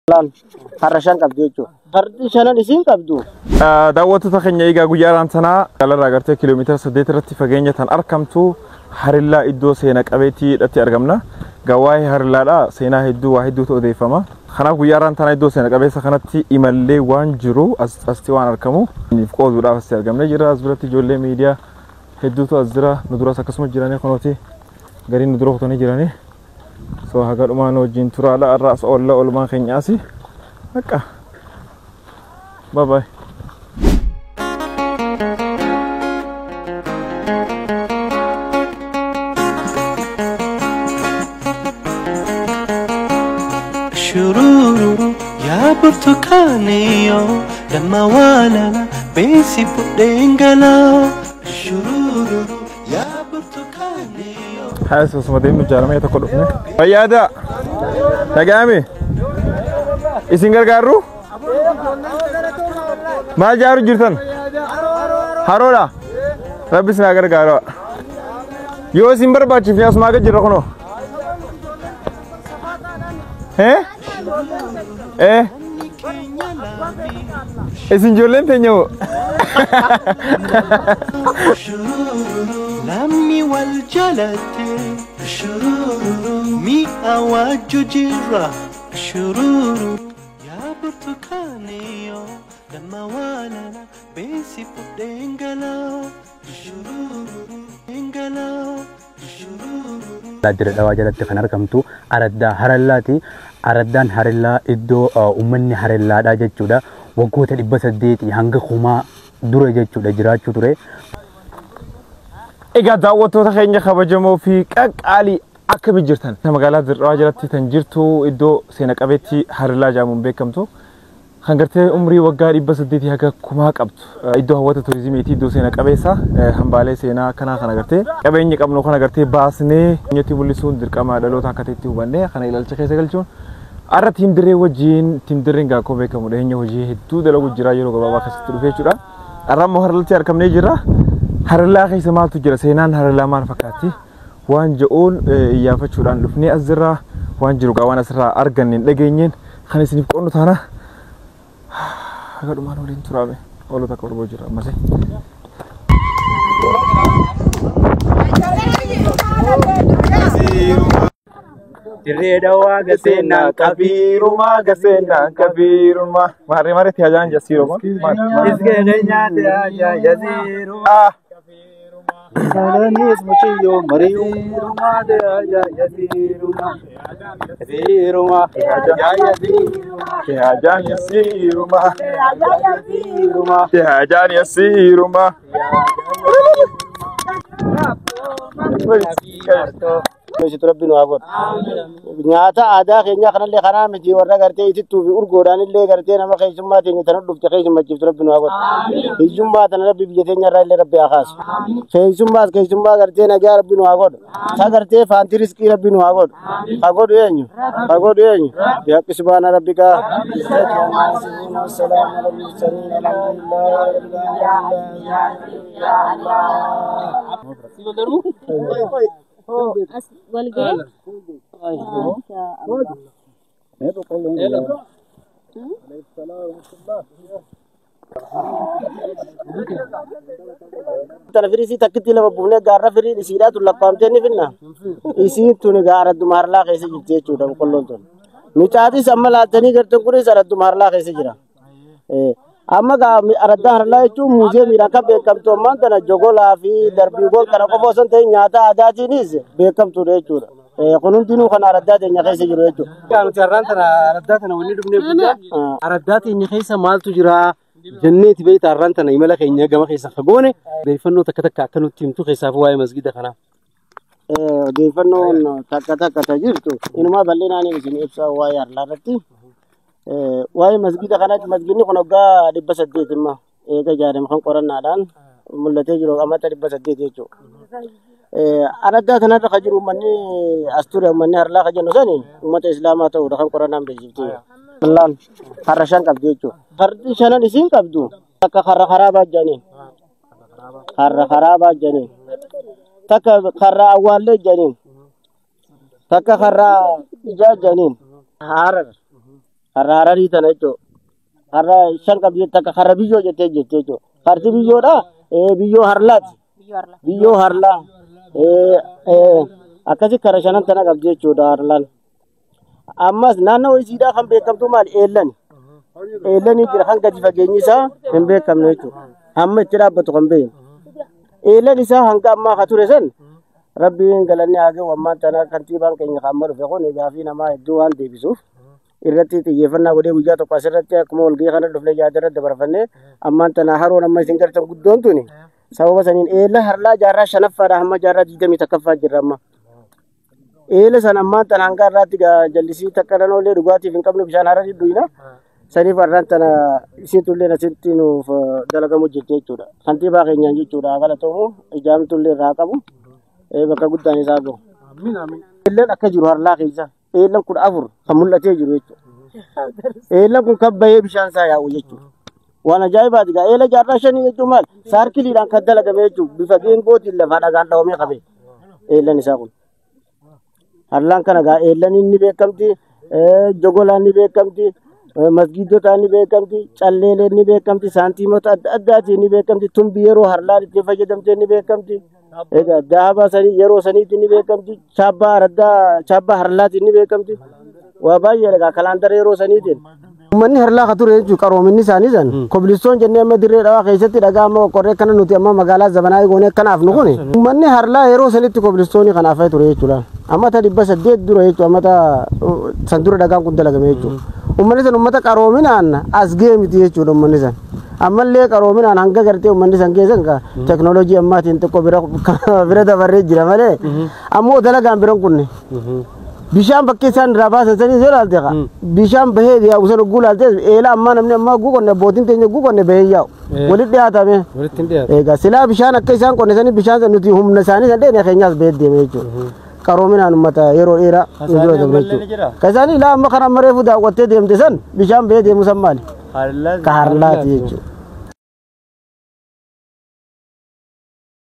Lan harashan qabdu jechuudha. Fardi shanan isin qabdu. Daawwattoota keenya egaa guyyaadhaan sanaa galarraa gartee kiiloomeetira 8 irratti fageenya tan argamtu harillaa iddoo seenaa qabeettiidhaatti argamna. Gawaa'ee harillaadha seenaa hedduu waa hedduutu odeeffama. Kanaaf guyyaadhaan tana iddoo seenaa qabeessa kanatti imallee waan jiru asxasti waan argamu qooduudhaaf asii argamnee jira. As biratti ijoollee miidiyaa hedduutu as jira. Nu duras akkasuma jiranii kunooti gariin nu dura kutanii jiranii. So haga dhumaan wajjin turaadha arraas oolla olmaan keenyaasi. Akka bye bye. Shururu ya burtukaniyo lama walala besi pudengala. Shururu ya burtukaniyo. Hai sesama demi jalan itu kodok ni. Ayah ada. Nagami. Isinggar garu. Majaru jurusan. Harola. Habis nagar garu. Yo simbar baca via semaga jirakono. Isinjulen tenyo. Lami wal jalate shururu mi awaju jira shururu ya burtukaniyo lama walala besi pudengala shururu engala shururu Ladira dawa jalatti kan argamtu aradda harallati araddan harilla iddo ummanni harillaadha jechuudha waggoota 800 hanga kuma dura jechuudha jiraachuu ture. Egaa daawwattoota keenya kabajamoo fi qaqqaalii akkami jirtan magaalaa Dirree jalatti tan jirtu iddoo seenaa qabeetti harillaa jedhamuun beekamtu kan gartee umrii waggaa 800 haga kumaa qabdu iddoo hawwata turizimiiti iddoo seenaa qabeessa hambaalee seenaa kana gartee qabeenya qabnu kana gartee baasnee nyatti mul'isuun dirqama dhaloota akka ta'etti hubannee kana ilaalcha keessa galchuun arra tiim dirree wajjin tiim dirreen gaakoo beekamudha eenyu hojii hedduu dalagu jira yeroo gabaabaa keessatti dhufee jechuudha arra immoo harillatti argamnee jirra. Harillaa keessa maaltu jira seenaan harillaa maal fakkaatti waan je'uun iyyafachuudhaan dhufnee as jirra waan jiru waan asirraa arganneen dhageenyeen kan isiniif qoonnu taana haga dhumaan waliin turaame oolota akka orboo jira ammasee. Dirree dawaa gaseenaa kabiirumaa gaseenaa kabiirumaa maarree maarree tiyaajaan jasiiruma. Isgeenee nyaate ajaa jasiiruma. Salanis muciyo mariuma de aja yasiruma yasiruma aja yasiruma aja yasiruma Meeshaa Rabbi nu haguudha. Nyaata aadaa keenya kanallee kanaa miti warra gartee itittuu fi urgoodhaan illee gartee nama keessummaa teenya tana dhufte keessummachiiftu Rabbi nu haguudha. Keessummaa tana Rabbi biyya teenya irraa illee Rabbi haa kaasu. Keessummaa gartee nagaa Rabbi nu haguudha. Sa gartee faantii riskii Rabbi nu haguudha. Haguudhu eenyu? Haguudhu eenyu? Yaaqi subhaana rabbikaa. Walgaya? Tana firisi takkitti lama buufnee gaarra firii isiidhaa tun lakkaa'amtee ni finna. Isiin tun egaa aradduma harlaa keessa jirti jechuudha boqqolloon tun. Micaatis amma laattanii gartan kunis aradduma harlaa keessa jira. Amma aradda harlaa jechuun muuziyeemiidhaan kan beekamtu ammaan kana jogolaa fi darbiiwwan kana qofa osoo hin ta'in nyaata aadaatiinis beekamtudha jechuudha. Kun hundinuu kan araddaa teenya keessa jiru jechuudha. Nuti har'aan tana araddaa tana wanni dhufnee guddaa araddaa teenya keessa maaltu jira jenneeti beektaa har'aan tana imala keenya gama keessa fagoone odeeffannoo takka takka akka nutti himtu keessaaf waa'ee masgida kanaa. Odeeffannoon takka jirtu inumaa bal'inaan isin ibsa waa'ee harlaa irratti. Waa'ee masgida kanatti masgidni kun waggaa 800 imma eega ijaarame kan qorannaadhaan mul'atee jiru ammata 800 jechuudha. Araddaa kanarra kan jiru uummanni as ture uummanni harlaa kan jennu sani uummata islaamaa ta'uudha kan qorannaan beeksifti. Hallaan harra shan qabdu jechuudha. Fardi shanan isin qabdu akka harra karaa baajjanii. Harra karaa baajjanii. Takka harra awwaallee janiin. Takka harra ijaa janiin. Harar. har'a hararii tana jechuudha. Har'a shan qabdee takka har'a biyyoo jettee jirti jechuudha. Harti biyyoodha biyyoo harlaati. Biyyoo harlaa akkasi kara shanan tana qabdi jechuudha harlaan. Ammas naannoo isiidhaa kan beekamtu maal eellan. Eellanii jira kan gadi fageenyi isaa hin beekamne jechuudha. Hamma itti dhaabbatu kan beeku. Eellan isaa hanga ammaa ka ture san rabbiin galanni haa ga'u ammaan tana kantiibaan keenya kan amma dhufe kun gaafii namaa hedduu waan deebisuuf irratti xiyyeeffannaa godhee guyyaa tokko asirratti akkuma walgahii kana dhufnee yaada dabarfannee ammaan tana haroon amma isin gartan guddoon tuni sababa saniin eela harlaa jaarraa shanaffaadha hamma jaarraa 20 jirra amma. Eela san ammaan tana hanga irraatti jallisii takka dhanoolee dhugaatiif hin qabnu bishaan har'a dhidhuina. Saniif har'aan tana isiitullee asitti nuuf dalagamu jechuudha. Kantiibaa keenyaan jechuudha galatoomuu ijaamtullee irraa qabu bakka guddaan isaa gahu. Eellan akka jiru harlaa keessa eellan 14 kan mul'atee jiru jechuudha. Eellan kun kan bahee bishaan isaa yaa'u jechuudha. Waan ajaa'ibaati gaa eela jaarraa 5 jechuun maal saarkiliidhaan kan dalagame jechuudha. Bifa geengootiin lafaa dhagaan dhawamee qabe eellan isaa kun. Harlaan kana gaa eellan inni beekamti jogolaan ni beekamti. Masgiidota ni beekamti, calleeleen ni beekamti, saantiimota adda addaatiin ni beekamti, tumbi yeroo harlaan itti fayyadamtee ni beekamti. Egaa daaba sanii yeroo saniitiin ni beekamti, chaabbaa harlaatiin ni beekamti. Waa baay'ee egaa kalaandara yeroo saniitiin. Uummanni harlaa ka ture jechuudha qaroominni isaanii san kobilistoon jennee amma dirree dhawaa keessatti dhagaa amma qorree kana nuti amma magaalaa zabanaa goonee kanaaf nu kuni. Uummanni harlaa yeroo sanitti kobilistoonii kanaaf ture jechuudha. Amma ta 800 dura jechuudha amma ta san dura dhagaan kun dalagame jechuudha. Uummanni san uummata qaroominaan as ga'e miti jechuudha uummanni san. Ammallee qaroominaan hanga gartee uummanni san keessan teknooloojii ammaatiin tokko bira dabarree jira malee ammoo dalagaan biran kunne. Bishaan bakkee isaan irraa baasan sanii yoo ilaalte bishaan bahee yaa'u san ogguu ilaalte eela ammaa namni ammaa ogguu qonne abbootiin teenya ogguu qonne bahee yaa'u walitti dhiyaatame. Egaa silaa bishaan akka isaan qonne sanii bishaan san nuti humna isaanii san dheene keenyaas bahee deeme jechuudha. Qaroominaan uummata yeroo dheeraa nu dura dabre jechuudha. Ka isaanii ilaa amma kana mareefu daawwattee deemte san bishaan bahee deemu san maali? Ka harlaati jechuudha.